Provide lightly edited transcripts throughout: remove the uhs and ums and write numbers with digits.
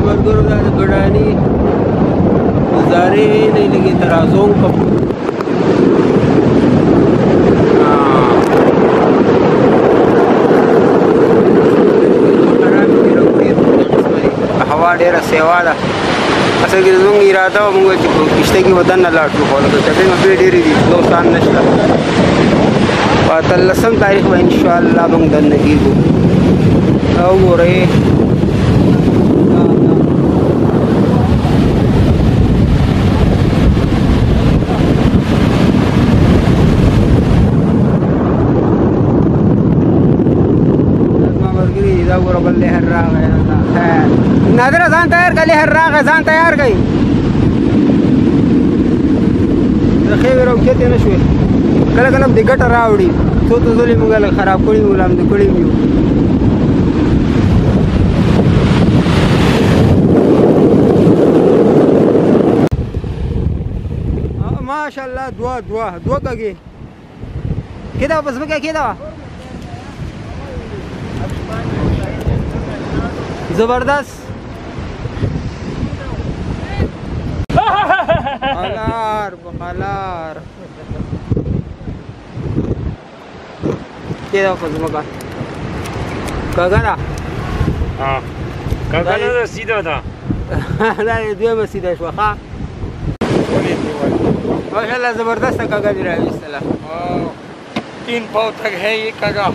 मरगुरु दा गड़ानी नजारे नहीं लगे तराजों का हवा डेरा सेवा दा असल की ज़रूर इरादा हो मुझे किश्ते की वतन न लाट में फॉलो करते हैं मैं डेरी दी दोस्तान नशा पातलसम तारीख में इंशाअल्लाह मंग दन नगी को आओ रे नादरा जान तैयार कर ले हर राग जान तैयार गई रखे रोकते न शोय कल कल दिगट रावड़ी तो जोली मुगल खराब कोड़ी मुलाम दे कोड़ी मियो माशाल्लाह दुआ दुआ दुआ कगे किदा बस में क्या किदा जबरदस्त Kalar, kalar. Kira apa semua kan? Kagak dah. Ah, kagak dah सीधा था. नहीं दो में सीधा शुआ. माशाल्लाह जबरदस्त कागा दिया है इस तरह. 3 पाव तक है ये कागा.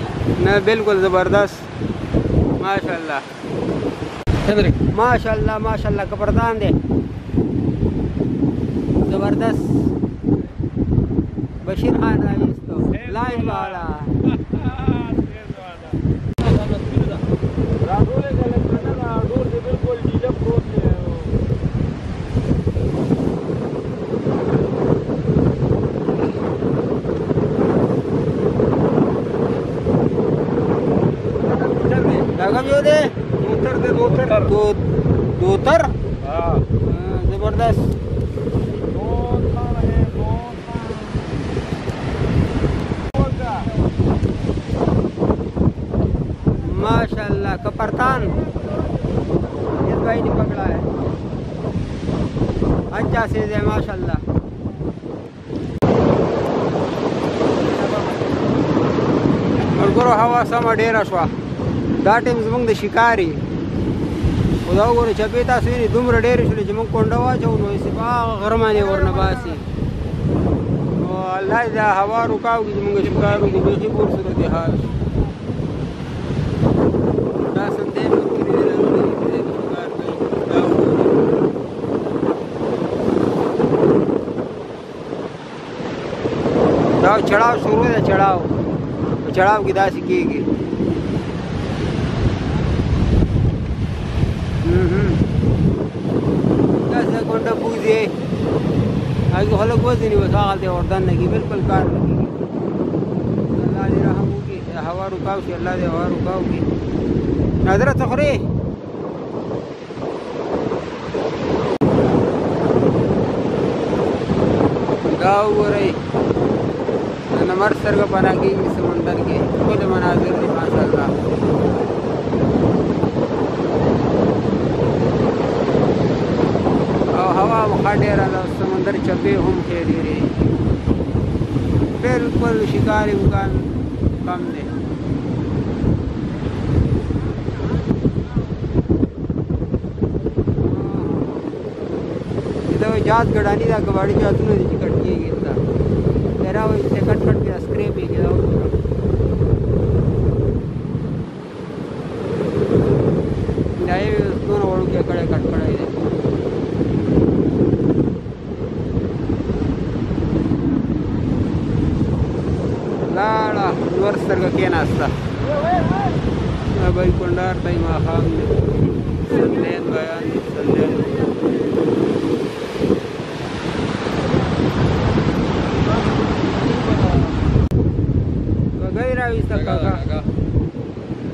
ना बिल्कुल जबरदस्त. माशाल्लाह. माशाल्लाह माशाल्लाह कपड़दान दे. जबरदस्त बशीर खान रईस तो लाइन वाला दोतर जबरदस्त माशाल्लाह कपरतान इस भाई ने पकड़ा है अच्छा से है माशाल्लाह और गोरो हवा समा डेरा शवा दाटे में द शिकारी खुदा गोरो चपेता सुनी दुमर डेरे शुले जम कोंडवा चौनो इसे बा गरमाने वरना बासी अल्लाह दा हवा रुकाओगी जम शिकारों की बेखी पूर सूरत हाल चढ़ाव शुरू है चढ़ाव की दासी की कोंडा पूजे आगे हलो कोई नहीं बस आते और दान की बिल्कुल कार लगी अल्लाह ने रहम होगी हवा रुकाओ से अल्लाह ने हवा रुकाओगी नजर तखरे गाँव रही नमर सर का बना की समंदर के खुद मनाजिर ने माशाल्लाह और हवा मुखाडे रहा समंदर चपे हम खेली रे बिल्कुल शिकारी मुकान कम ने इधर जात गड़ानी था कबाड़ी जात ने कट किए गिरता तेरा वो इससे कट कट के स्क्रैप ही गया नए दोनों ओढ़ के कड़े कट पड़ा इधर लाड़ा वर्षर का क्या नाश्ता भाई कुंडार तई माखाम संदेन बयान संदेन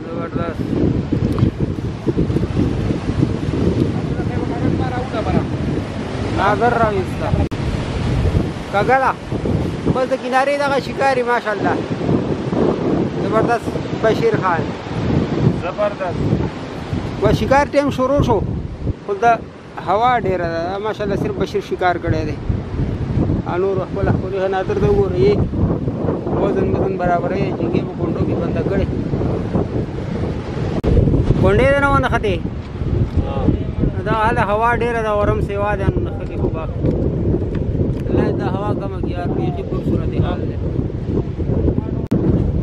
जबरदस्त नागर इसका कगला बस किनारे लगा शिकारी माशाल्लाह जबरदस्त बशीर खान जबरदस्त वह शिकार टाइम शुरू हो خو دا هوا ډېره ده ماشاءالله صرف بشیر شکار کړی دی نور خپل ښکلي حناتر ته وګورئ وزن برابروي جنګې په کونډو کې بنده کړې کونډې ده نه ونښتې دا هله هوا ډېره ده ورم سیوا ده نښتې خو به الله دا هوا کمه کړي یار بیخي خوبصورت حال دی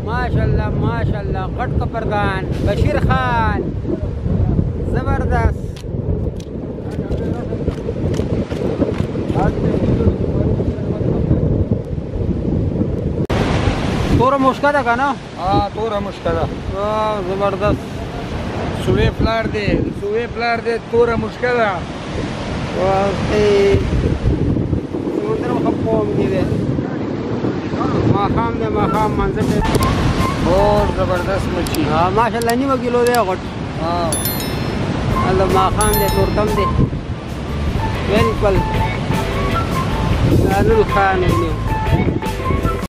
ماشاءالله ماشاءالله غټ کپرګان بشیر خان زبردست توره مشکه ده که نه؟ توره مشکه ده زبردست سوی پلار دی توره مشکه ده واقعي سمندر مخفوم کې دی ماښام دی ماښام منظر دی اور زبردست مچھی ماشاءالله نیمه کیلو دی غټ الله ماښام دی تورتم دی بالکل لالو خان دی